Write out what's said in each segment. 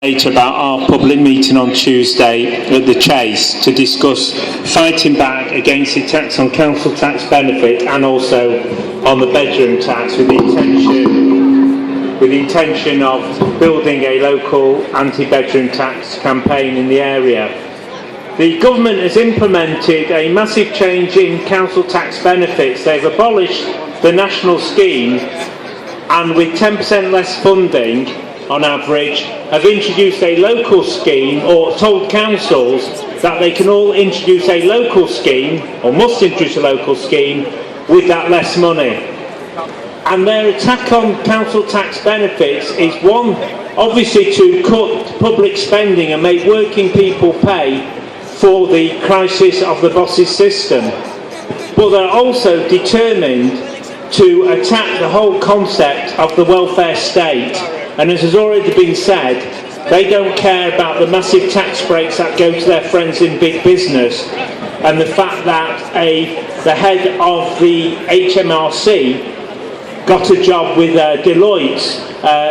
About our public meeting on Tuesday at the Chase to discuss fighting back against the tax on council tax benefit and also on the bedroom tax with the intention of building a local anti-bedroom tax campaign in the area. The government has implemented a massive change in council tax benefits. They've abolished the national scheme and with 10% less funding on average, have introduced a local scheme, or told councils that they can all introduce a local scheme, or must introduce a local scheme, with that less money. And their attack on council tax benefits is one, obviously to cut public spending and make working people pay for the crisis of the bosses system. But they're also determined to attack the whole concept of the welfare state. And as has already been said, they don't care about the massive tax breaks that go to their friends in big business and the fact that the head of the HMRC got a job with Deloitte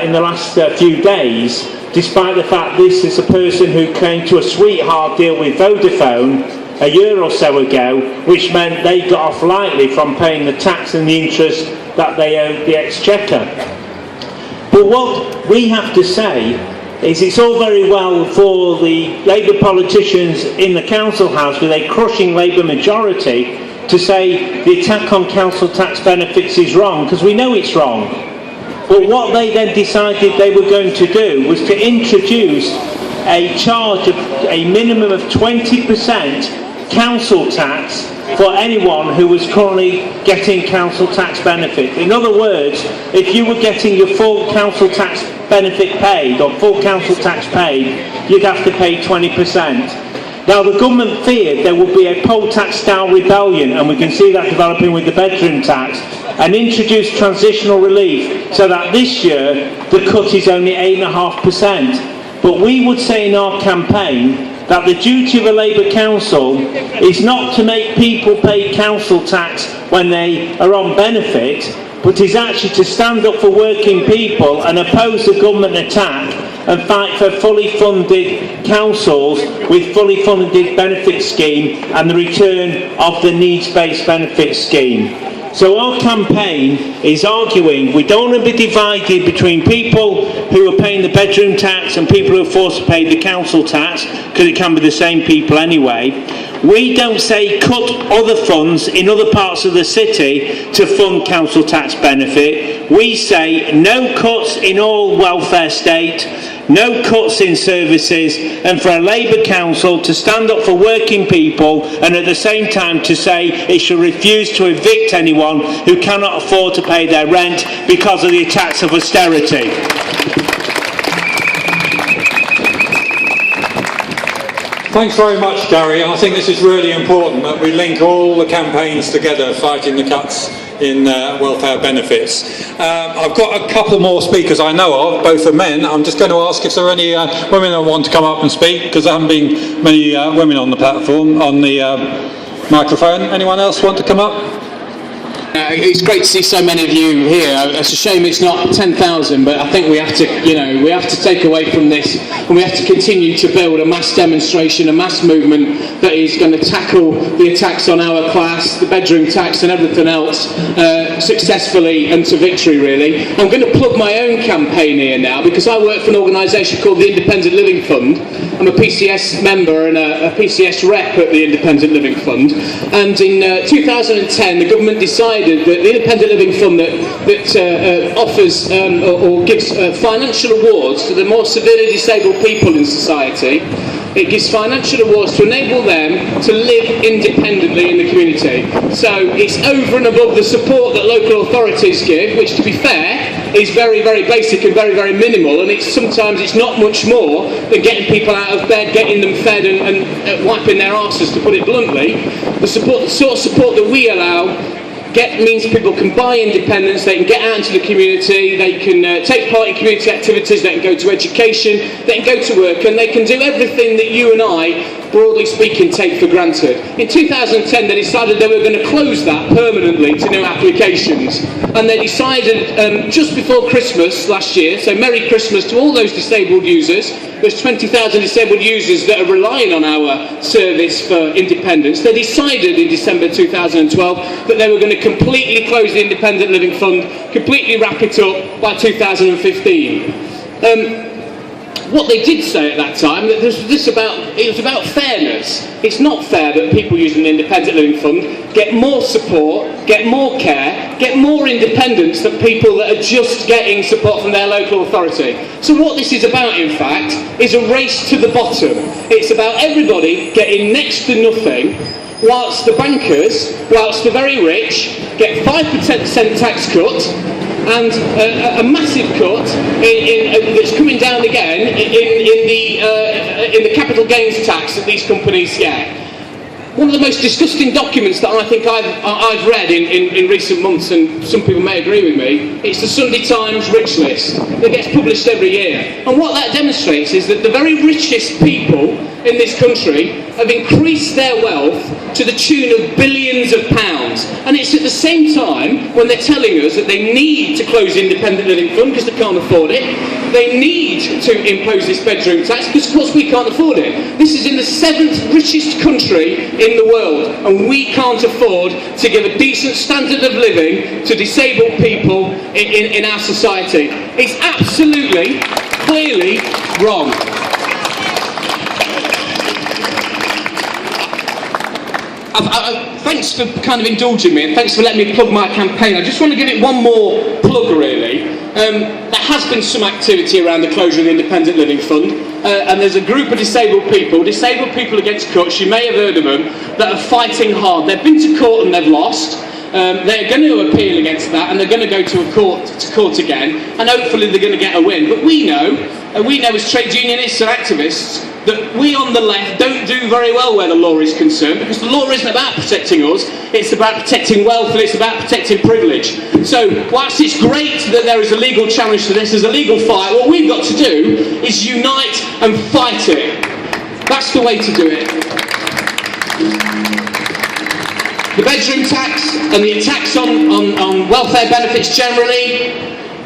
in the last few days, despite the fact this is a person who came to a sweetheart deal with Vodafone a year or so ago, which meant they got off lightly from paying the tax and the interest that they owed the Exchequer. But what we have to say is it's all very well for the Labour politicians in the council house with a crushing Labour majority to say the attack on council tax benefits is wrong, because we know it's wrong. But what they then decided they were going to do was to introduce a charge of a minimum of 20% council tax for anyone who was currently getting council tax benefit. In other words, if you were getting your full council tax benefit paid or full council tax paid, you'd have to pay 20%. Now the government feared there would be a poll tax style rebellion, and we can see that developing with the bedroom tax, and introduced transitional relief so that this year the cut is only 8.5%. But we would say in our campaign that the duty of a Labour council is not to make people pay council tax when they are on benefit, but is actually to stand up for working people and oppose the government attack and fight for fully funded councils with fully funded benefit scheme and the return of the needs-based benefit scheme. So our campaign is arguing we don't want to be divided between people who are paying the bedroom tax and people who are forced to pay the council tax, because it can be the same people anyway. We don't say cut other funds in other parts of the city to fund council tax benefit. We say no cuts in all welfare state, no cuts in services, and for a Labour council to stand up for working people and at the same time to say it should refuse to evict anyone who cannot afford to pay their rent because of the attacks of austerity. Thanks very much, Gary. I think this is really important that we link all the campaigns together fighting the cuts in welfare benefits. I've got a couple more speakers I know of, both are men. I'm just going to ask if there are any women that want to come up and speak, because there haven't been many women on the platform, on the microphone. Anyone else want to come up? It's great to see so many of you here. It's a shame it's not 10,000, but I think we have to, we have to take away from this, and we have to continue to build a mass demonstration, a mass movement that is going to tackle the attacks on our class, the bedroom tax and everything else successfully and to victory, really. I'm going to plug my own campaign here now, because I work for an organisation called the Independent Living Fund. I'm a PCS member and a PCS rep at the Independent Living Fund, and in 2010 the government decided that the Independent Living Fund that offers or gives financial awards to the more severely disabled people in society. It gives financial awards to enable them to live independently in the community. So it's over and above the support that local authorities give, which, to be fair, is very, very basic and very, very minimal, and sometimes it's not much more than getting people out of bed, getting them fed and wiping their arses, to put it bluntly. The sort of support that we allow means people can buy independence, they can get out into the community, they can take part in community activities, they can go to education, they can go to work, and they can do everything that you and I broadly speaking, take for granted. In 2010, they decided they were going to close that permanently to new applications. And they decided just before Christmas last year, so Merry Christmas to all those disabled users, there's 20,000 disabled users that are relying on our service for independence. They decided in December 2012 that they were going to completely close the Independent Living Fund, completely wrap it up by 2015. What they did say at that time, that it was about fairness. It's not fair that people using the Independent Living Fund get more support, get more care, get more independence than people that are just getting support from their local authority. So what this is about, in fact, is a race to the bottom. It's about everybody getting next to nothing, whilst the bankers, whilst the very rich, get 5% tax cut, and a massive cut that's coming down again in the capital gains tax that these companies get. One of the most disgusting documents that I think I've read in recent months, and some people may agree with me, it's the Sunday Times Rich List that gets published every year. And what that demonstrates is that the very richest people in this country have increased their wealth to the tune of billions of pounds. And it's at the same time when they're telling us that they need to close the Independent Living Fund because they can't afford it. They need to impose this bedroom tax because, of course, we can't afford it. This is in the 7th richest country in the world, and we can't afford to give a decent standard of living to disabled people in our society. It's absolutely, clearly wrong. Thanks for kind of indulging me, and thanks for letting me plug my campaign. I just want to give it one more plug, really. There has been some activity around the closure of the Independent Living Fund, and there's a group of disabled people against cuts, you may have heard of them, that are fighting hard. They've been to court and they've lost. They're going to appeal against that, and they're going to go to court again, and hopefully they're going to get a win. But we know as trade unionists and activists that we on the left don't do very well where the law is concerned, because the law isn't about protecting us, it's about protecting wealth, and it's about protecting privilege. So whilst it's great that there is a legal challenge to this, there's a legal fight, what we've got to do is unite and fight it. That's the way to do it. The bedroom tax and the attacks on welfare benefits generally,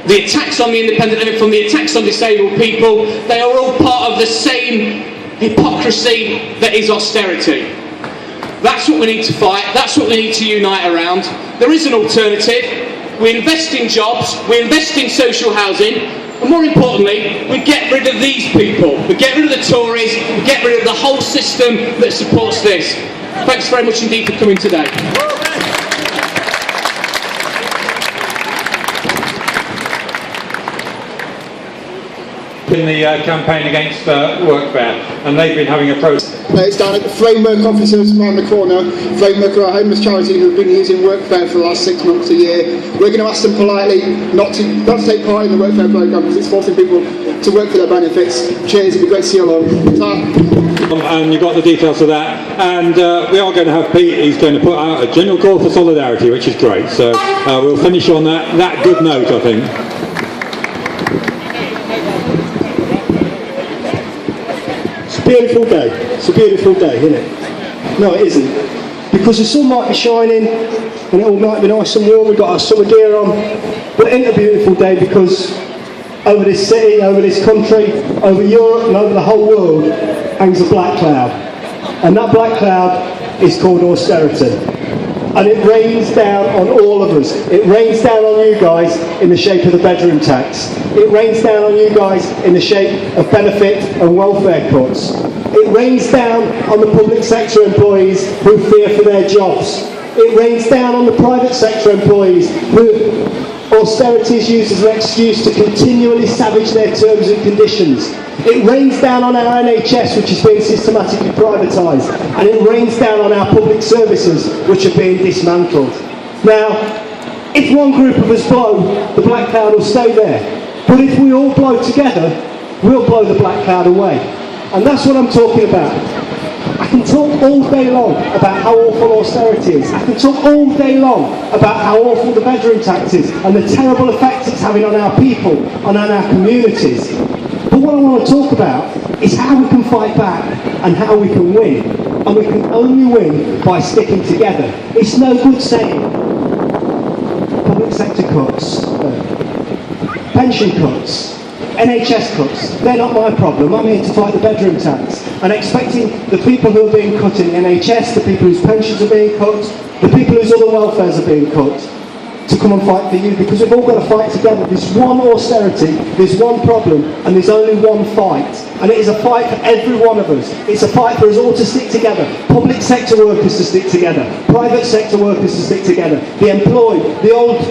the attacks on the Independent Living Fund, the attacks on disabled people, they are all part of the same hypocrisy that is austerity. That's what we need to fight, that's what we need to unite around. There is an alternative. We invest in jobs, we invest in social housing, and more importantly, we get rid of these people. We get rid of the Tories, we get rid of the whole system that supports this. Thanks very much indeed for coming today. In the campaign against workfare, and they've been having a protest. It's down at the Framework offices around the corner. Framework are a homeless charity who've been using workfare for the last 6 months a year. We're going to ask them politely not to take part in the workfare programme because it's forcing people to work for their benefits. Cheers, it'd be great to see you along. And you've got the details of that, and we are going to have Pete. He's going to put out a general call for solidarity, which is great. So we'll finish on that good note, I think. Beautiful day. It's a beautiful day, isn't it? No, it isn't. Because the sun might be shining and it all might be nice and warm, we've got our summer gear on, but it ain't a beautiful day because over this city, over this country, over Europe and over the whole world hangs a black cloud. And that black cloud is called austerity. And it rains down on all of us. It rains down on you guys in the shape of the bedroom tax. It rains down on you guys in the shape of benefit and welfare cuts. It rains down on the public sector employees who fear for their jobs. It rains down on the private sector employees who austerity is used as an excuse to continually savage their terms and conditions. It rains down on our NHS, which is being systematically privatised, and it rains down on our public services, which are being dismantled. Now, if one group of us blow, the black cloud will stay there. But if we all blow together, we'll blow the black cloud away. And that's what I'm talking about. I can talk all day long about how awful austerity is. I can talk all day long about how awful the bedroom tax is and the terrible effects it's having on our people and on our communities. But what I want to talk about is how we can fight back. and how we can win. And we can only win by sticking together. It's no good saying public sector cuts, pension cuts, NHS cuts. They're not my problem. I'm here to fight the bedroom tax. And expecting the people who are being cut in the NHS, the people whose pensions are being cut, the people whose other welfares are being cut, to come and fight for you, because we've all got to fight together. There's one austerity, there's one problem, and there's only one fight. And it is a fight for every one of us. It's a fight for us all to stick together. Public sector workers to stick together. Private sector workers to stick together. The employed, the old,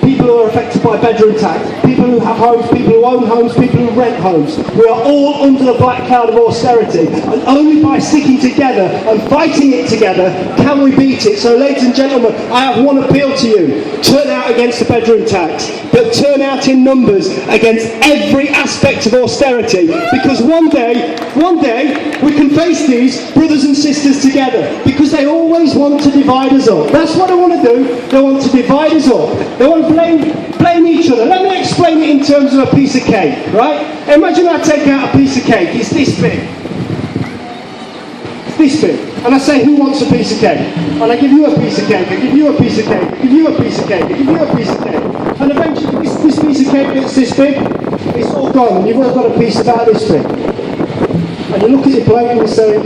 people who are affected by bedroom tax, people who have homes, people who own homes, people who rent homes. We are all under the black cloud of austerity, and only by sticking together and fighting it together can we beat it. So ladies and gentlemen, I have one appeal to you. Turn out against the bedroom tax, but turn out in numbers against every aspect of austerity, because one day we can face these brothers and sisters together, because they always want to divide us up. That's what they want to do. They want to divide us up. They want to blame each other. Let me explain it in terms of a piece of cake, right? Imagine I take out a piece of cake. It's this big. It's this big. And I say, who wants a piece of cake? And I give you a piece of cake, I give you a piece of cake, I give you a piece of cake, I give you a piece of cake. And eventually this piece of cake gets this big, it's all gone, and you've all got a piece about this big. And you look at your plate and you say,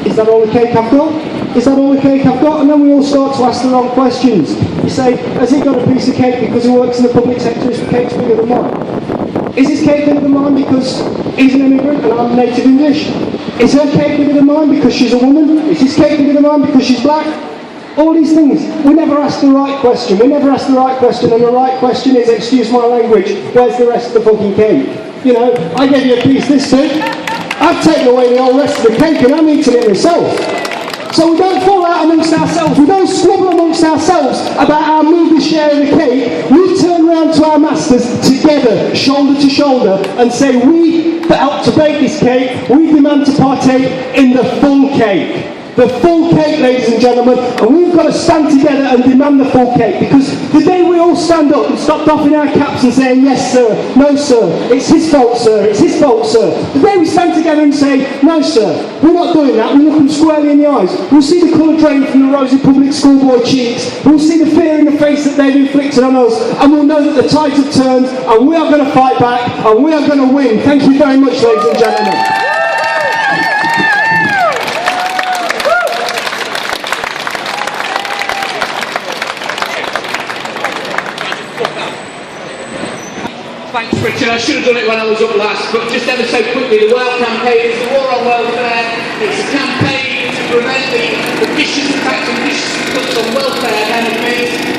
is that all the cake I've got? Is that all the cake I've got? And then we all start to ask the wrong questions. You say, has he got a piece of cake because he works in the public sector, his cake's bigger than mine? Is his cake bigger than mine because he's an immigrant and I'm native English? Is her cake bigger than mine because she's a woman? Is his cake bigger than mine because she's black? All these things. We never ask the right question. We never ask the right question, and the right question is, excuse my language, where's the rest of the fucking cake? You know, I gave you a piece this big. I've taken away the whole rest of the cake and I'm eating it myself. So we don't fall out amongst ourselves, we don't squabble amongst ourselves about our movie share of the cake. We turn around to our masters together, shoulder to shoulder, and say, we that help to bake this cake, we demand to partake in the full cake. The full cake, ladies and gentlemen, and we've got to stand together and demand the full cake, because the day we all stand up and stop doffing our caps and saying, yes sir, no sir, it's his fault sir, it's his fault sir, the day we stand together and say, no sir, we're not doing that, we look them squarely in the eyes, we'll see the colour drain from the rosy public schoolboy cheeks, we'll see the fear in the face that they've inflicted on us, and we'll know that the tides have turned, and we are going to fight back, and we are going to win. Thank you very much, ladies and gentlemen. Thanks, Richard. I should have done it when I was up last, but just ever so quickly, the Well campaign is the war on welfare. It's a campaign to prevent the vicious attacks and vicious cuts on welfare benefits.